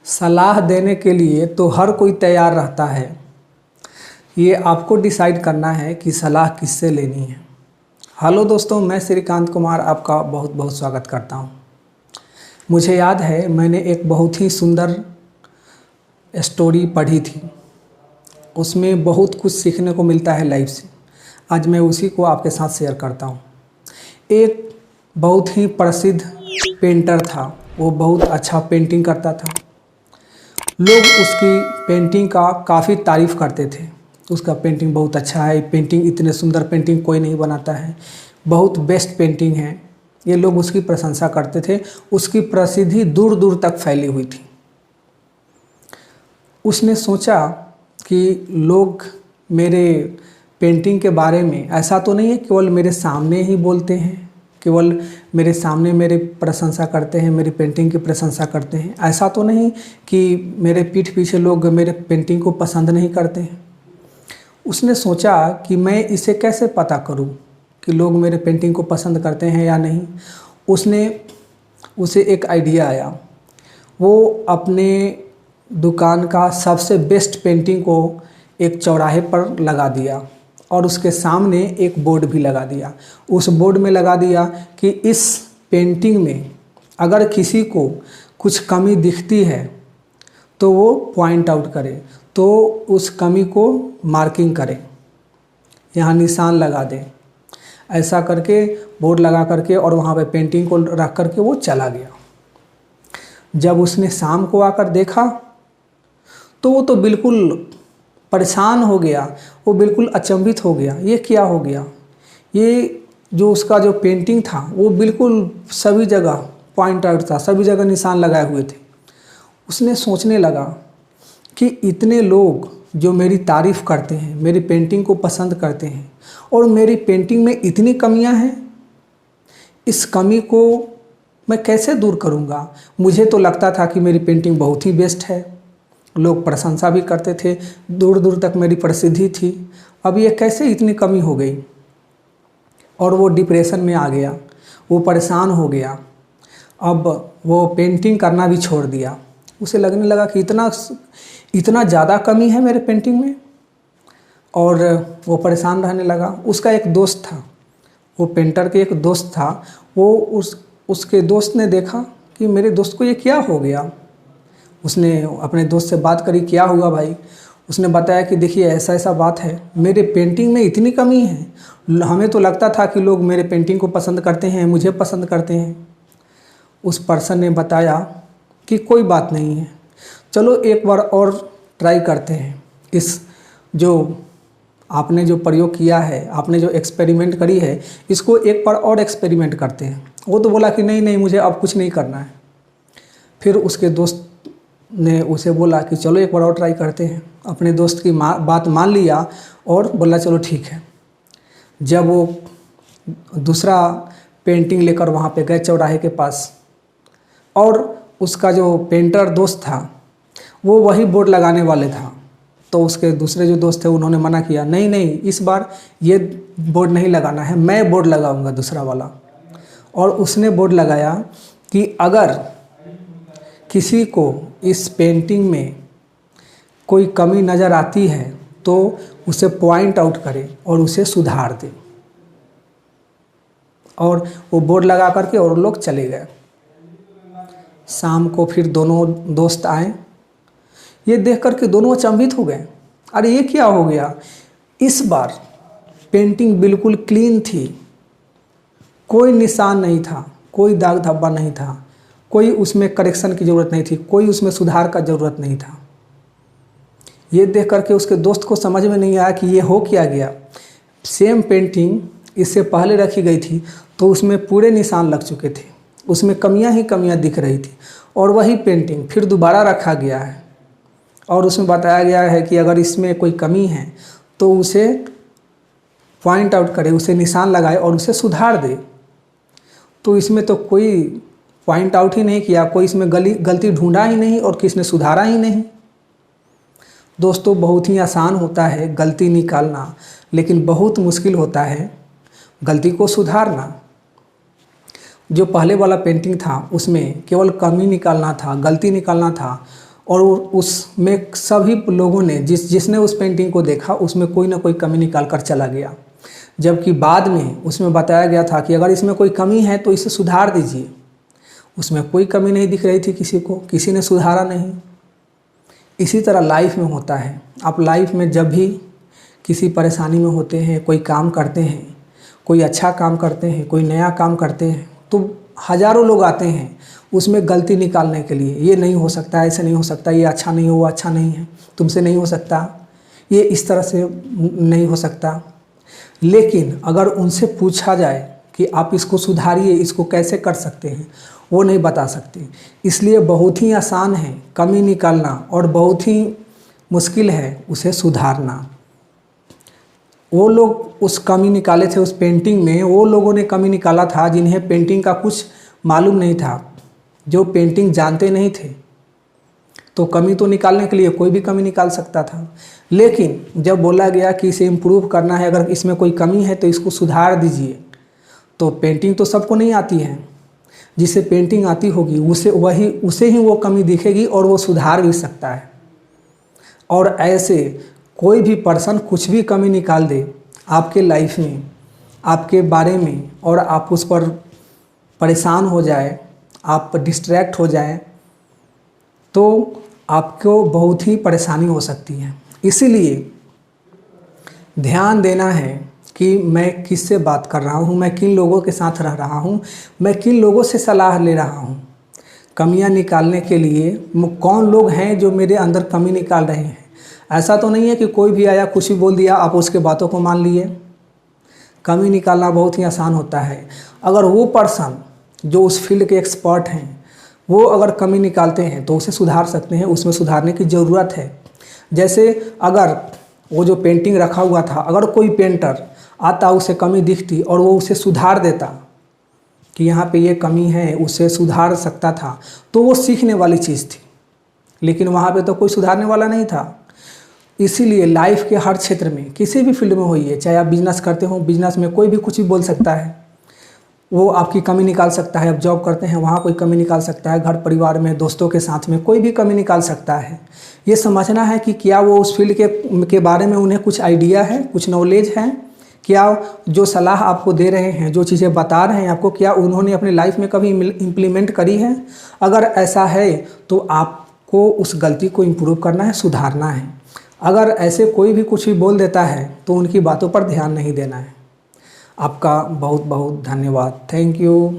सलाह देने के लिए तो हर कोई तैयार रहता है। ये आपको डिसाइड करना है कि सलाह किससे लेनी है। हेलो दोस्तों, मैं श्रीकांत कुमार आपका बहुत बहुत स्वागत करता हूँ। मुझे याद है मैंने एक बहुत ही सुंदर स्टोरी पढ़ी थी। उसमें बहुत कुछ सीखने को मिलता है लाइफ से। आज मैं उसी को आपके साथ शेयर करता हूँ। एक बहुत ही प्रसिद्ध पेंटर था। वो बहुत अच्छा पेंटिंग करता था। लोग उसकी पेंटिंग का काफ़ी तारीफ़ करते थे। उसका पेंटिंग बहुत अच्छा है, पेंटिंग इतने सुंदर पेंटिंग कोई नहीं बनाता है, बहुत बेस्ट पेंटिंग है। ये लोग उसकी प्रशंसा करते थे। उसकी प्रसिद्धि दूर दूर तक फैली हुई थी। उसने सोचा कि लोग मेरे पेंटिंग के बारे में ऐसा तो नहीं है केवल मेरे सामने ही बोलते हैं, केवल मेरे सामने मेरे प्रशंसा करते हैं, मेरी पेंटिंग की प्रशंसा करते हैं। ऐसा तो नहीं कि मेरे पीठ पीछे लोग मेरे पेंटिंग को पसंद नहीं करते हैं। उसने सोचा कि मैं इसे कैसे पता करूं कि लोग मेरे पेंटिंग को पसंद करते हैं या नहीं। उसे एक आइडिया आया। वो अपने दुकान का सबसे बेस्ट पेंटिंग को एक चौराहे पर लगा दिया और उसके सामने एक बोर्ड भी लगा दिया। उस बोर्ड में लगा दिया कि इस पेंटिंग में अगर किसी को कुछ कमी दिखती है तो वो पॉइंट आउट करे, तो उस कमी को मार्किंग करे, यहाँ निशान लगा दे। ऐसा करके बोर्ड लगा करके और वहाँ पे पेंटिंग को रख करके वो चला गया। जब उसने शाम को आकर देखा तो वो तो बिल्कुल परेशान हो गया। वो बिल्कुल अचंभित हो गया। ये क्या हो गया? ये जो उसका जो पेंटिंग था वो बिल्कुल सभी जगह पॉइंट आउट था, सभी जगह निशान लगाए हुए थे। उसने सोचने लगा कि इतने लोग जो मेरी तारीफ़ करते हैं, मेरी पेंटिंग को पसंद करते हैं और मेरी पेंटिंग में इतनी कमियां हैं, इस कमी को मैं कैसे दूर करूंगा? मुझे तो लगता था कि मेरी पेंटिंग बहुत ही बेस्ट है, लोग प्रशंसा भी करते थे, दूर दूर तक मेरी प्रसिद्धि थी। अब ये कैसे इतनी कमी हो गई? और वो डिप्रेशन में आ गया, वो परेशान हो गया। अब वो पेंटिंग करना भी छोड़ दिया। उसे लगने लगा कि इतना ज़्यादा कमी है मेरे पेंटिंग में, और वो परेशान रहने लगा। उसका एक दोस्त था, वो पेंटर के एक दोस्त था। वो उसके दोस्त ने देखा कि मेरे दोस्त को ये क्या हो गया। उसने अपने दोस्त से बात करी, क्या हुआ भाई? उसने बताया कि देखिए ऐसा ऐसा बात है, मेरे पेंटिंग में इतनी कमी है, हमें तो लगता था कि लोग मेरे पेंटिंग को पसंद करते हैं, मुझे पसंद करते हैं। उस पर्सन ने बताया कि कोई बात नहीं है, चलो एक बार और ट्राई करते हैं। इस जो आपने जो प्रयोग किया है, आपने जो एक्सपेरिमेंट करी है, इसको एक बार और एक्सपेरिमेंट करते हैं। वो तो बोला कि नहीं मुझे अब कुछ नहीं करना है। फिर उसके दोस्त ने उसे बोला कि चलो एक बार और ट्राई करते हैं। अपने दोस्त की बात मान लिया और बोला चलो ठीक है। जब वो दूसरा पेंटिंग लेकर वहाँ पे गए चौराहे के पास, और उसका जो पेंटर दोस्त था वो वही बोर्ड लगाने वाले था, तो उसके दूसरे जो दोस्त थे उन्होंने मना किया, नहीं इस बार ये बोर्ड नहीं लगाना है, मैं बोर्ड लगाऊंगा दूसरा वाला। और उसने बोर्ड लगाया कि अगर किसी को इस पेंटिंग में कोई कमी नज़र आती है तो उसे पॉइंट आउट करे और उसे सुधार दे। और वो बोर्ड लगा करके और लोग चले गए। शाम को फिर दोनों दोस्त आए। ये देख करके दोनों अचंभित हो गए, अरे ये क्या हो गया? इस बार पेंटिंग बिल्कुल क्लीन थी, कोई निशान नहीं था, कोई दाग धब्बा नहीं था, कोई उसमें करेक्शन की ज़रूरत नहीं थी, कोई उसमें सुधार का ज़रूरत नहीं था। ये देख करके उसके दोस्त को समझ में नहीं आया कि ये हो क्या गया। सेम पेंटिंग इससे पहले रखी गई थी तो उसमें पूरे निशान लग चुके थे, उसमें कमियां ही कमियां दिख रही थी। और वही पेंटिंग फिर दोबारा रखा गया है और उसमें बताया गया है कि अगर इसमें कोई कमी है तो उसे पॉइंट आउट करे, उसे निशान लगाए और उसे सुधार दे। तो इसमें तो कोई पॉइंट आउट ही नहीं किया, कोई इसमें गलती ढूंढा ही नहीं और किसने सुधारा ही नहीं। दोस्तों, बहुत ही आसान होता है गलती निकालना, लेकिन बहुत मुश्किल होता है गलती को सुधारना। जो पहले वाला पेंटिंग था उसमें केवल कमी निकालना था, गलती निकालना था, और उसमें सभी लोगों ने जिसने उस पेंटिंग को देखा उसमें कोई ना कोई कमी निकाल कर चला गया, जबकि बाद में उसमें बताया गया था कि अगर इसमें कोई कमी है तो इसे सुधार दीजिए। उसमें कोई कमी नहीं दिख रही थी किसी को, किसी ने सुधारा नहीं। इसी तरह लाइफ में होता है। आप लाइफ में जब भी किसी परेशानी में होते हैं, कोई काम करते हैं, कोई अच्छा काम करते हैं, कोई नया काम करते हैं, तो हज़ारों लोग आते हैं उसमें गलती निकालने के लिए। ये नहीं हो सकता, ऐसे नहीं हो सकता, ये अच्छा नहीं हो, वो अच्छा नहीं है, तुमसे नहीं हो सकता, ये इस तरह से नहीं हो सकता। लेकिन अगर उनसे पूछा जाए कि आप इसको सुधारिए, इसको कैसे कर सकते हैं, वो नहीं बता सकते। इसलिए बहुत ही आसान है कमी निकालना और बहुत ही मुश्किल है उसे सुधारना। वो लोग उस कमी निकाले थे उस पेंटिंग में, वो लोगों ने कमी निकाला था जिन्हें पेंटिंग का कुछ मालूम नहीं था, जो पेंटिंग जानते नहीं थे। तो कमी तो निकालने के लिए कोई भी कमी निकाल सकता था, लेकिन जब बोला गया कि इसे इम्प्रूव करना है, अगर इसमें कोई कमी है तो इसको सुधार दीजिए, तो पेंटिंग तो सबको नहीं आती है। जिसे पेंटिंग आती होगी उसे ही वो कमी दिखेगी और वो सुधार भी सकता है। और ऐसे कोई भी पर्सन कुछ भी कमी निकाल दे आपके लाइफ में, आपके बारे में, और आप उस पर परेशान हो जाए, आप डिस्ट्रैक्ट हो जाए, तो आपको बहुत ही परेशानी हो सकती है। इसीलिए ध्यान देना है कि मैं किससे बात कर रहा हूँ, मैं किन लोगों के साथ रह रहा हूँ, मैं किन लोगों से सलाह ले रहा हूँ। कमियाँ निकालने के लिए कौन लोग हैं जो मेरे अंदर कमी निकाल रहे हैं। ऐसा तो नहीं है कि कोई भी आया कुछ भी बोल दिया आप उसके बातों को मान लिए। कमी निकालना बहुत ही आसान होता है। अगर वो पर्सन जो उस फील्ड के एक्सपर्ट हैं वो अगर कमी निकालते हैं तो उसे सुधार सकते हैं, उसमें सुधारने की ज़रूरत है। जैसे अगर वो जो पेंटिंग रखा हुआ था, अगर कोई पेंटर आता उसे कमी दिखती और वो उसे सुधार देता कि यहाँ पे ये कमी है, उसे सुधार सकता था, तो वो सीखने वाली चीज़ थी। लेकिन वहाँ पे तो कोई सुधारने वाला नहीं था। इसीलिए लाइफ के हर क्षेत्र में, किसी भी फील्ड में होइए, चाहे आप बिजनेस करते हो, बिजनेस में कोई भी कुछ भी बोल सकता है, वो आपकी कमी निकाल सकता है। आप जॉब करते हैं वहाँ कोई कमी निकाल सकता है, घर परिवार में, दोस्तों के साथ में कोई भी कमी निकाल सकता है। ये समझना है कि क्या वो उस फील्ड के बारे में उन्हें कुछ आइडिया है, कुछ नॉलेज है, क्या जो सलाह आपको दे रहे हैं, जो चीज़ें बता रहे हैं आपको, क्या उन्होंने अपनी लाइफ में कभी इम्प्लीमेंट करी है। अगर ऐसा है तो आपको उस गलती को इम्प्रूव करना है, सुधारना है। अगर ऐसे कोई भी कुछ भी बोल देता है तो उनकी बातों पर ध्यान नहीं देना है। आपका बहुत बहुत धन्यवाद। Thank you.